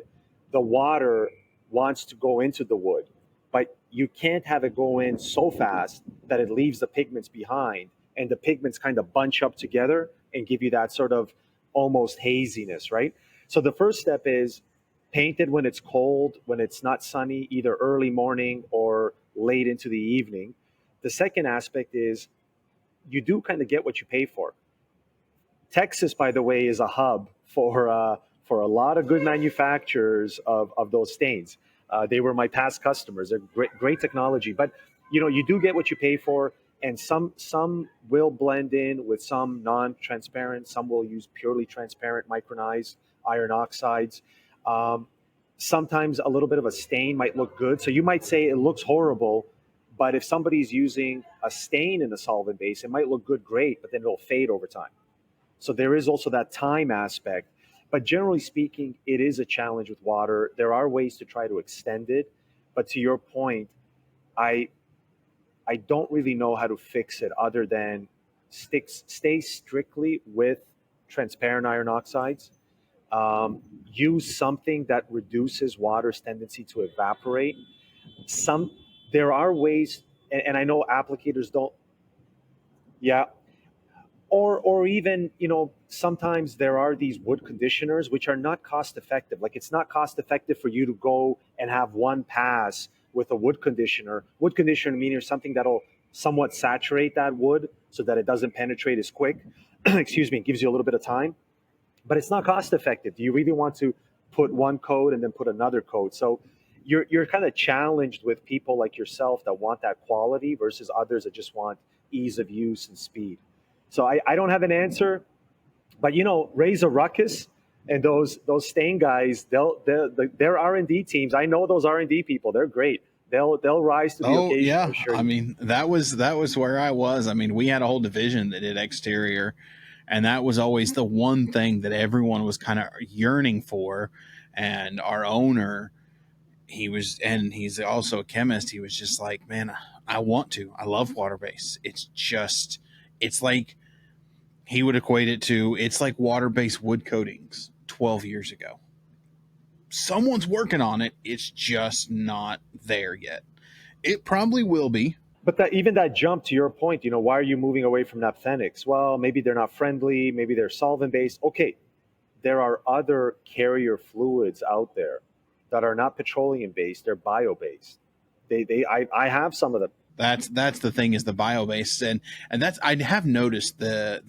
the water wants to go into the wood, but you can't have it go in so fast that it leaves the pigments behind, and the pigments kind of bunch up together and give you that sort of almost haziness, right? So the first step is paint it when it's cold, when it's not sunny, either early morning or late into the evening. The second aspect is you do kind of get what you pay for. Texas, by the way, is a hub for a lot of good manufacturers of those stains. They were my past customers. They're great technology, but you do get what you pay for. And some will blend in with some non-transparent. Some will use purely transparent micronized iron oxides. Sometimes a little bit of a stain might look good. So you might say it looks horrible, but if somebody's using a stain in the solvent base, it might look good, great, but then it'll fade over time. So there is also that time aspect. But generally speaking, it is a challenge with water. There are ways to try to extend it. But to your point, I don't really know how to fix it other than stay strictly with transparent iron oxides. Use something that reduces water's tendency to evaporate. There are ways, and I know applicators don't. Yeah, or even sometimes there are these wood conditioners which are not cost effective. Like, it's not cost effective for you to go and have one pass with a wood conditioner meaning something that'll somewhat saturate that wood so that it doesn't penetrate as quick. Excuse me, it gives you a little bit of time. but it's not cost effective. Do you really want to put one coat and then put another coat? So you're kind of challenged with people like yourself that want that quality versus others that just want ease of use and speed. So I don't have an answer, but raise a ruckus, and those stain guys, their R&D teams. I know those R&D people; they're great. They'll rise to the occasion. Yeah, Sure. I mean that was where I was. I mean, we had a whole division that did exterior, and that was always the one thing that everyone was kind of yearning for. And our owner, he's also a chemist. He was just like, man, I love water base. It's like, he would equate it to, it's like water-based wood coatings 12 years ago. Someone's working on it. It's just not there yet. It probably will be. But even that jump, to your point, why are you moving away from naphthenics? Well, maybe they're not friendly. Maybe they're solvent-based. Okay, there are other carrier fluids out there that are not petroleum-based. They're bio-based. I have some of them. That's the thing, is the bio-based, and that's, I have noticed the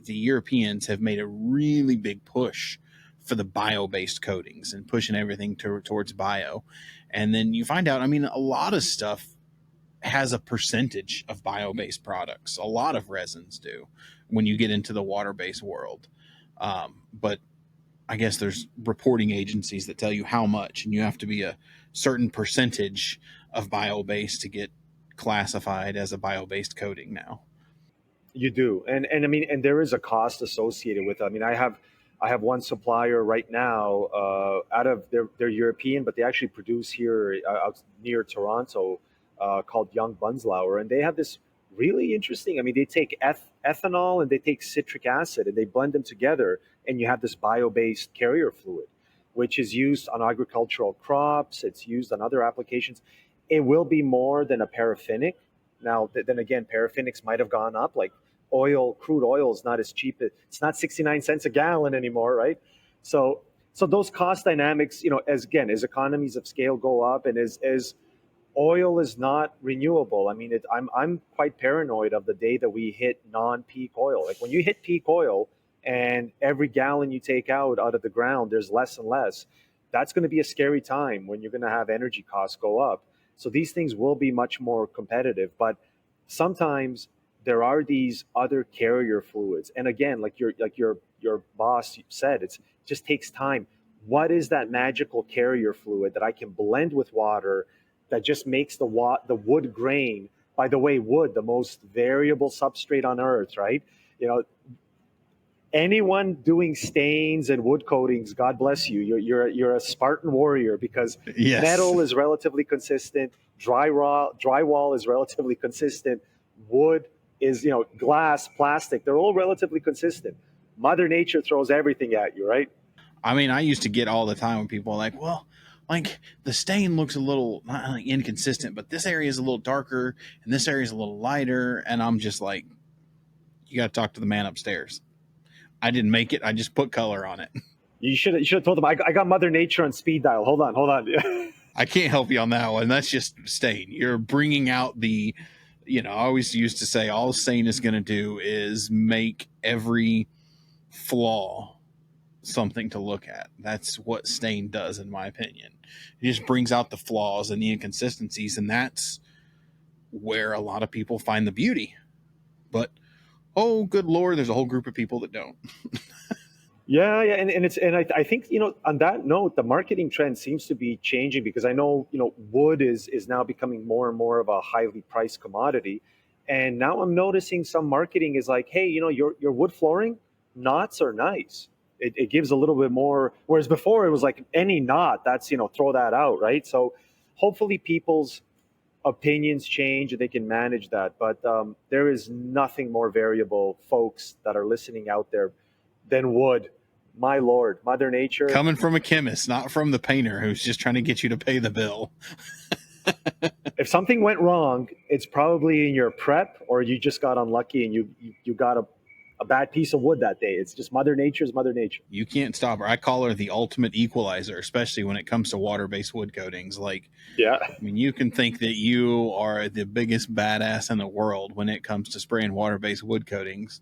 Europeans have made a really big push for the bio-based coatings and pushing everything towards bio. And then you find out, I mean, a lot of stuff has a percentage of bio-based products. A lot of resins do when you get into the water-based world. But I guess there's reporting agencies that tell you how much, and you have to be a certain percentage of bio-based to get classified as a bio-based coating now. You do, and I mean, and there is a cost associated with it. I mean, I have one supplier right now, out of they're European, but they actually produce here out near Toronto, called Young Bunslauer, and they have this really interesting. I mean, they take ethanol and they take citric acid and they blend them together, and you have this bio-based carrier fluid, which is used on agricultural crops. It's used on other applications. It will be more than a paraffinic. Now, then again, paraffinics might have gone up. Like crude oil is not as cheap. It's not 69 cents a gallon anymore, right? So those cost dynamics, as economies of scale go up, and as oil is not renewable. I mean, I'm quite paranoid of the day that we hit non-peak oil. Like when you hit peak oil, and every gallon you take out of the ground, there's less and less. That's going to be a scary time when you're going to have energy costs go up. So these things will be much more competitive, but sometimes there are these other carrier fluids. And again, like your boss said, it just takes time. What is that magical carrier fluid that I can blend with water that just makes the wood grain? By the way, wood, the most variable substrate on earth, right? Anyone doing stains and wood coatings, God bless you. You're a Spartan warrior, because Yes. Metal is relatively consistent. Drywall is relatively consistent. Wood is, glass, plastic. They're all relatively consistent. Mother Nature throws everything at you, right? I mean, I used to get all the time when people are like, well, like the stain looks a little not inconsistent, but this area is a little darker and this area is a little lighter. And I'm just like, you got to talk to the man upstairs. I didn't make it. I just put color on it. You should have told them, I got Mother Nature on speed dial. Hold on. I can't help you on that one. That's just stain. You're bringing out the, I always used to say all stain is going to do is make every flaw something to look at. That's what stain does, in my opinion. It just brings out the flaws and the inconsistencies, and that's where a lot of people find the beauty. But oh, good Lord, there's a whole group of people that don't. Yeah, and I think, on that note, the marketing trend seems to be changing, because I know, wood is now becoming more and more of a highly priced commodity, and now I'm noticing some marketing is like, hey, your wood flooring knots are nice. It gives a little bit more, whereas before it was like any knot, that's, throw that out, right? So hopefully people's opinions change and they can manage that. But there is nothing more variable, folks that are listening out there, than wood. My Lord, Mother Nature. Coming from a chemist, not from the painter who's just trying to get you to pay the bill. If something went wrong, it's probably in your prep, or you just got unlucky and you got a bad piece of wood that day. It's just Mother Nature's Mother Nature. You can't stop her. I call her the ultimate equalizer, especially when it comes to water-based wood coatings. Like, yeah, I mean, you can think that you are the biggest badass in the world when it comes to spraying water-based wood coatings,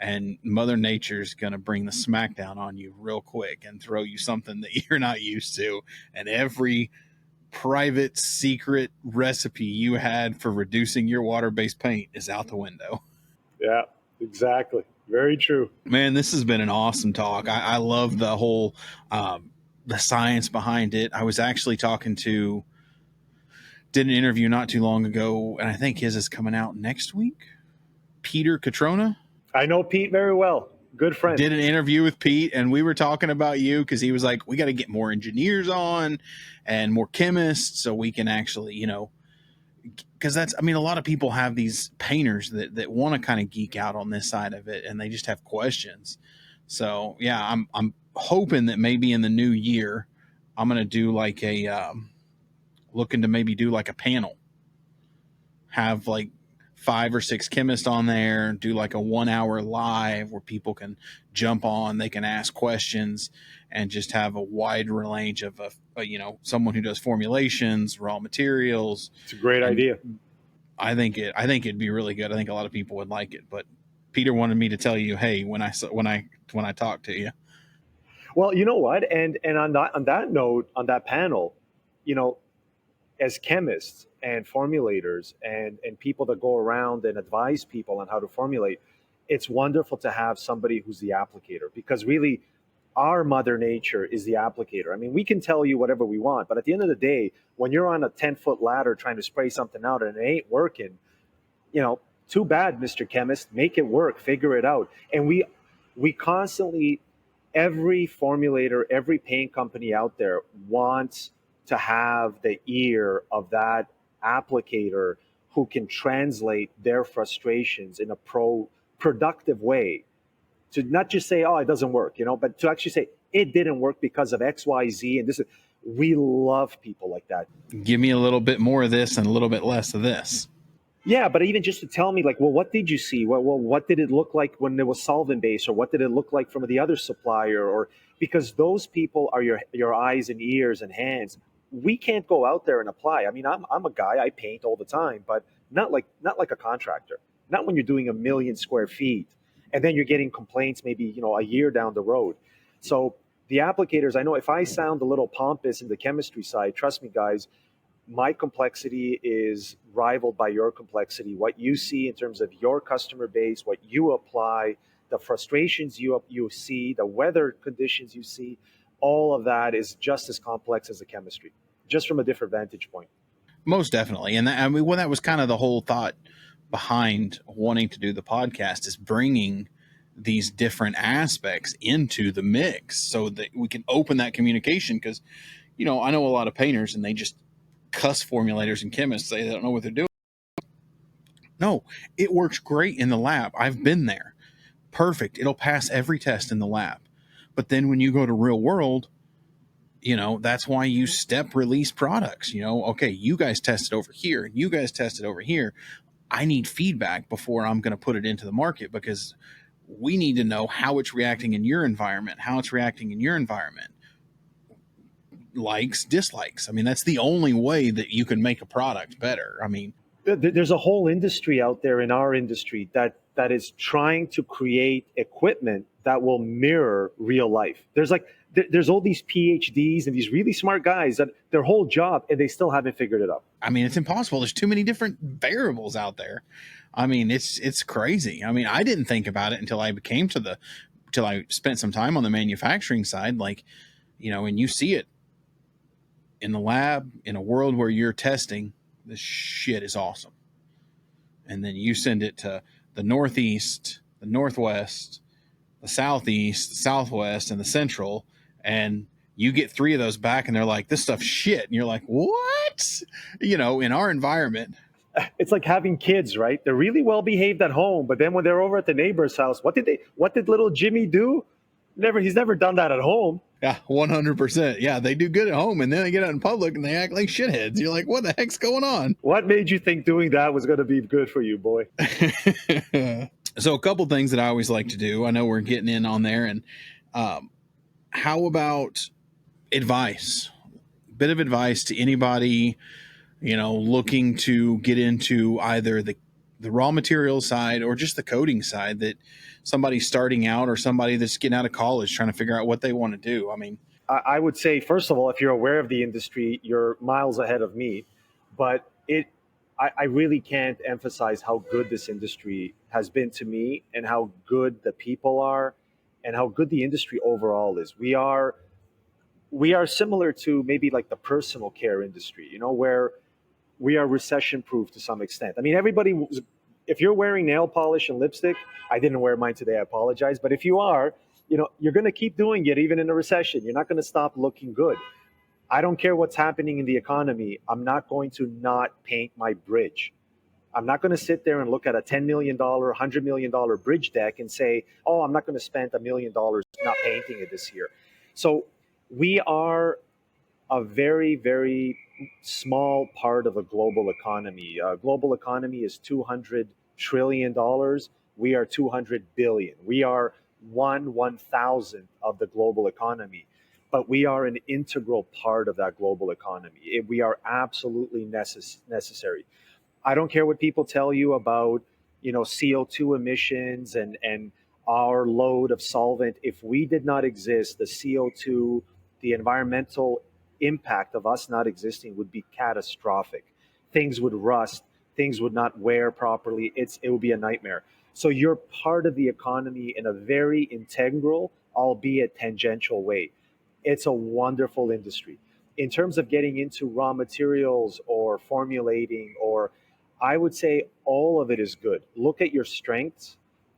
and Mother Nature's going to bring the smackdown on you real quick and throw you something that you're not used to. And every private secret recipe you had for reducing your water-based paint is out the window. Yeah, exactly. Very true. Man, this has been an awesome talk. I love the whole the science behind it. I was actually did an interview not too long ago, and I think his is coming out next week. Peter Catrona. I know Pete very well. Good friend. Did an interview with Pete, and we were talking about you because he was like, we got to get more engineers on and more chemists so we can actually, because a lot of people have these painters that want to kind of geek out on this side of it, and they just have questions. So yeah, I'm hoping that maybe in the new year, I'm going to do like looking to maybe do like a panel, have like 5 or 6 chemists on there, do like a 1 hour live where people can jump on, they can ask questions, and just have a wide range of someone who does formulations, raw materials. It's a great idea. I think it'd be really good. I think a lot of people would like it. But Peter wanted me to tell you, hey, when I talk to you. Well, you know what? And on that note, on that panel, as chemists and formulators and people that go around and advise people on how to formulate, it's wonderful to have somebody who's the applicator, because really our Mother Nature is the applicator. I mean, we can tell you whatever we want, but at the end of the day, when you're on a 10-foot ladder trying to spray something out and it ain't working, too bad, Mr. Chemist, make it work, figure it out. And we constantly, every formulator, every paint company out there wants to have the ear of that applicator who can translate their frustrations in a productive way, to not just say, oh, it doesn't work, but to actually say it didn't work because of X, Y, Z. And we love people like that. Give me a little bit more of this and a little bit less of this. Yeah, but even just to tell me, like, well, what did you see? Well, what did it look like when it was solvent-based, or what did it look like from the other supplier? Or because those people are your eyes and ears and hands. We can't go out there and apply. I mean, I'm a guy, I paint all the time, but not like a contractor. Not when you're doing 1 million square feet, and then you're getting complaints maybe a year down the road. So the applicators, I know if I sound a little pompous in the chemistry side, trust me, guys, my complexity is rivaled by your complexity. What you see in terms of your customer base, what you apply, the frustrations you see, the weather conditions you see, all of that is just as complex as the chemistry, just from a different vantage point. Most definitely. And that was kind of the whole thought behind wanting to do the podcast, is bringing these different aspects into the mix so that we can open that communication. Because, I know a lot of painters and they just cuss formulators and chemists, say they don't know what they're doing. No, it works great in the lab. I've been there. Perfect. It'll pass every test in the lab. But then when you go to real world, that's why you step release products. Okay, you guys tested over here, and you guys tested over here. I need feedback before I'm going to put it into the market, because we need to know how it's reacting in your environment, likes, dislikes. I mean, that's the only way that you can make a product better. I mean, there's a whole industry out there in our industry that is trying to create equipment that will mirror real life. There's all these PhDs and these really smart guys that their whole job, and they still haven't figured it out. I mean, it's impossible. There's too many different variables out there. I mean, it's crazy. I mean, I didn't think about it until I spent some time on the manufacturing side. Like, and you see it in the lab, in a world where you're testing, this shit is awesome. And then you send it to the Northeast, the Northwest, the Southeast, the Southwest, and the Central, and you get 3 of those back, and they're like, this stuff's shit. And you're like, what? In our environment. It's like having kids, right? They're really well behaved at home, but then when they're over at the neighbor's house, what did little Jimmy do? He's never done that at home. Yeah, 100%. Yeah, they do good at home, and then they get out in public and they act like shitheads. You're like, what the heck's going on? What made you think doing that was going to be good for you, boy? So a couple things that I always like to do. I know we're getting in on there, and how about advice? Bit of advice to anybody, looking to get into either the raw material side or just the coating side, that somebody starting out or somebody that's getting out of college trying to figure out what they want to do? I mean, I would say, first of all, if you're aware of the industry, you're miles ahead of me. But I really can't emphasize how good this industry has been to me, and how good the people are, and how good the industry overall is. We are similar to maybe like the personal care industry, where we are recession proof to some extent. I mean, if you're wearing nail polish and lipstick, I didn't wear mine today, I apologize. But if you are, you're going to keep doing it even in a recession. You're not going to stop looking good. I don't care what's happening in the economy. I'm not going to not paint my bridge. I'm not going to sit there and look at a $10 million, $100 million bridge deck and say, oh, I'm not going to spend $1 million not painting it this year. So we are a very, very small part of a global economy. Global economy is $200 trillion. We are 200 billion. We are 1/1000th of the global economy, but we are an integral part of that global economy. We are absolutely necessary. I don't care what people tell you about, CO2 emissions and our load of solvent. If we did not exist, the CO2, the environmental impact of us not existing would be catastrophic. Things would rust, things would not wear properly. It would be a nightmare. So you're part of the economy in a very integral, albeit tangential way. It's a wonderful industry. In terms of getting into raw materials or formulating, or I would say all of it is good. Look at your strengths.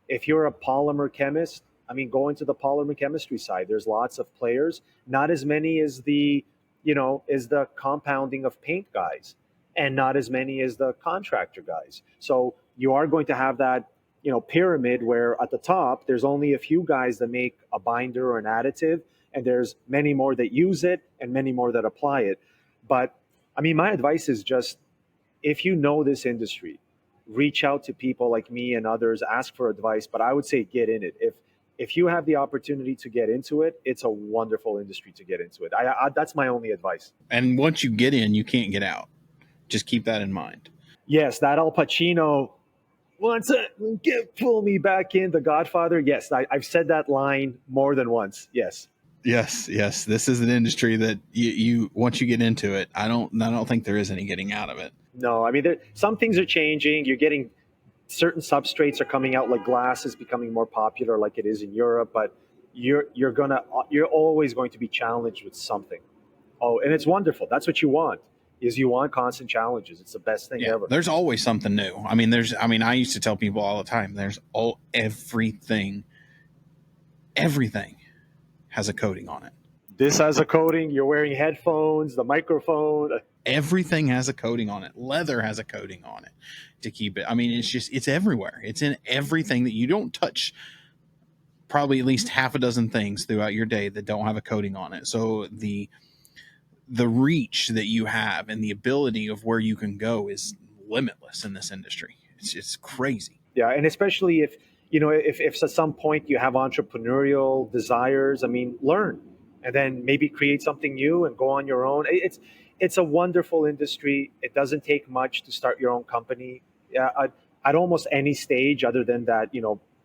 If you're a polymer chemist, I mean, go into the polymer chemistry side. There's lots of players, not as many as the compounding of paint guys, and not as many as the contractor guys. So you are going to have that, pyramid where at the top, there's only a few guys that make a binder or an additive, and there's many more that use it and many more that apply it. But I mean, my advice is just, if you know this industry, reach out to people like me and others, ask for advice, but I would say get in it. If you have the opportunity to get into it, it's a wonderful industry to get into it. That's my only advice. and once you get in, you can't get out. Just keep that in mind. Yes, that Al Pacino, pull me back in, The Godfather. Yes, I've said that line more than once. Yes. Yes. This is an industry that you once you get into it, I don't think there is any getting out of it. No, I mean, some things are changing. You're getting certain substrates are coming out, like glass is becoming more popular, like it is in Europe. But you're always going to be challenged with something. Oh, and it's wonderful. That's what you want. You want constant challenges. It's the best thing ever. There's always something new. I mean, I used to tell people all the time, everything has a coating on it. This has a coating. You're wearing headphones, the microphone. Everything has a coating on it. Leather has a coating on it to keep it. I mean, it's everywhere. It's in everything that you don't touch. Probably at least half a dozen things throughout your day that don't have a coating on it. So the reach that you have and the ability of where you can go is limitless in this industry. It's crazy. Yeah, and especially if at some point you have entrepreneurial desires, I mean, learn, and then maybe create something new and go on your own. It's a wonderful industry. It doesn't take much to start your own company. Yeah, at almost any stage other than that,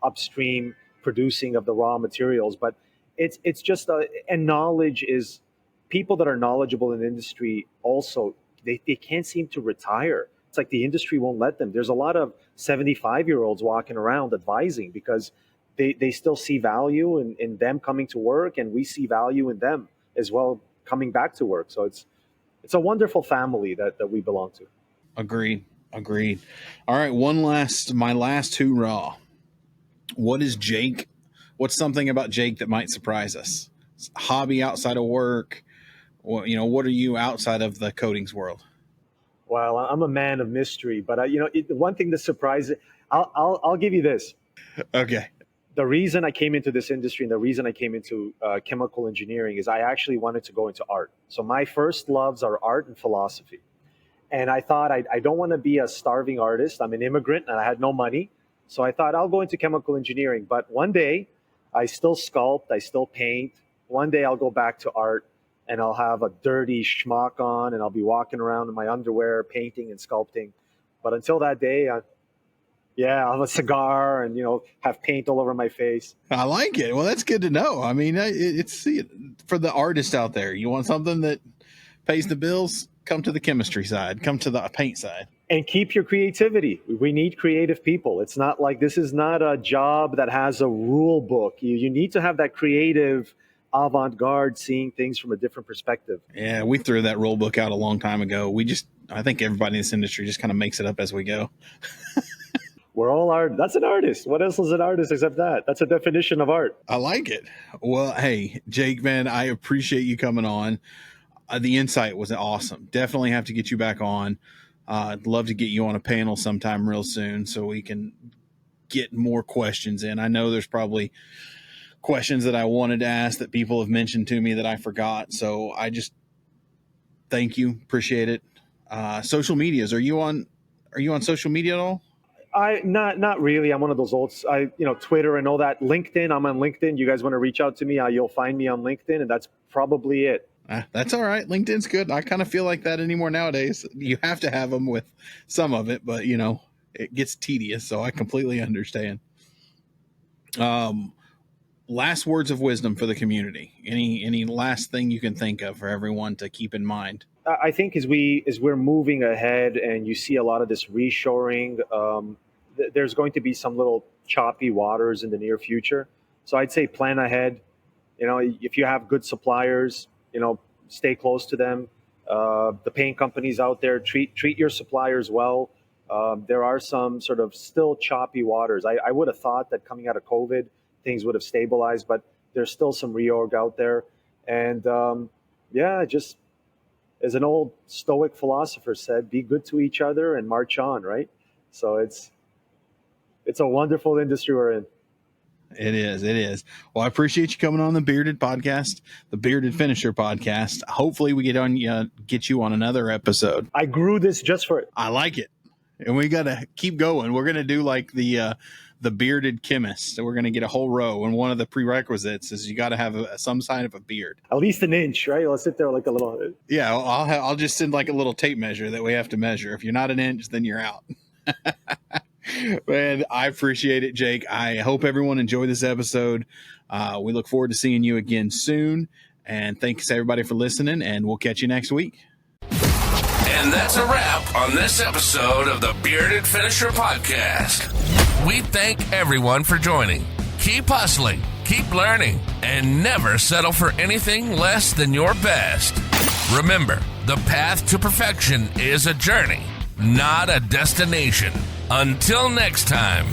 upstream producing of the raw materials. But it's just and knowledge is, people that are knowledgeable in the industry also, they can't seem to retire. It's like the industry won't let them. There's a lot of 75-year-olds walking around advising because they still see value in them coming to work, and we see value in them as well coming back to work. So it's a wonderful family that we belong to. Agreed. All right, my last hoorah. What is Jake? What's something about Jake that might surprise us? Hobby outside of work? What are you outside of the coatings world? Well, I'm a man of mystery, but the one thing that surprises, I'll give you this. Okay. The reason I came into this industry and the reason I came into chemical engineering is I actually wanted to go into art. So my first loves are art and philosophy. And I thought I don't want to be a starving artist. I'm an immigrant and I had no money. So I thought I'll go into chemical engineering. But one day I still sculpt, I still paint. One day I'll go back to art and I'll have a dirty schmuck on and I'll be walking around in my underwear painting and sculpting. But until that day, Yeah, I'll have a cigar and, have paint all over my face. I like it. Well, that's good to know. I mean, it's for the artist out there. You want something that pays the bills? Come to the chemistry side. Come to the paint side. And keep your creativity. We need creative people. It's not like this is not a job that has a rule book. You need to have that creative avant-garde, seeing things from a different perspective. Yeah, we threw that rule book out a long time ago. I think everybody in this industry just kind of makes it up as we go. We're all art. That's an artist. What else is an artist except that? That's a definition of art. I like it. Well, hey, Jake, man, I appreciate you coming on. The insight was awesome. Definitely have to get you back on. I'd love to get you on a panel sometime real soon so we can get more questions in. I know there's probably questions that I wanted to ask that people have mentioned to me that I forgot. So I just thank you. Appreciate it. Social medias. Are you on social media at all? Not really. I'm one of those old, Twitter and all that. LinkedIn. I'm on LinkedIn. You guys want to reach out to me? You'll find me on LinkedIn, and that's probably it. That's all right. LinkedIn's good. I kind of feel like that anymore nowadays. You have to have them with some of it, but it gets tedious. So I completely understand. Last words of wisdom for the community. Any last thing you can think of for everyone to keep in mind? I think as we're moving ahead and you see a lot of this reshoring, there's going to be some little choppy waters in the near future. So I'd say plan ahead. If you have good suppliers, stay close to them. The paint companies out there, treat your suppliers well. There are some sort of still choppy waters. I would have thought that coming out of COVID, things would have stabilized, but there's still some reorg out there. And just as an old Stoic philosopher said, be good to each other and march on, right? So it's a wonderful industry we're in. It is. Well, I appreciate you coming on the Bearded Podcast, the Bearded Finisher Podcast. Hopefully we get you on another episode. I grew this just for it. I like it. And we got to keep going. We're going to do like the bearded chemist. So we're going to get a whole row. And one of the prerequisites is you got to have some sign of a beard. At least an inch, right? Let's sit there like a little. Yeah, I'll just send like a little tape measure that we have to measure. If you're not an inch, then you're out. Man, I appreciate it, Jake. I hope everyone enjoyed this episode. We look forward to seeing you again soon. And thanks everybody for listening, and we'll catch you next week. And that's a wrap on this episode of the Bearded Finisher Podcast. We thank everyone for joining. Keep hustling, keep learning, and never settle for anything less than your best. Remember, the path to perfection is a journey, not a destination. Until next time.